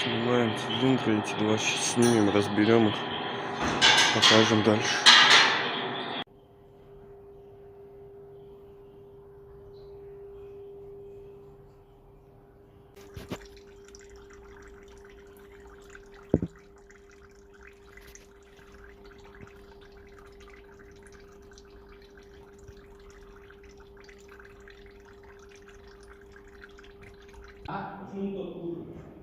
Снимаем цилиндры, эти два сейчас снимем, разберем их, покажем дальше. Ha giunto tutto.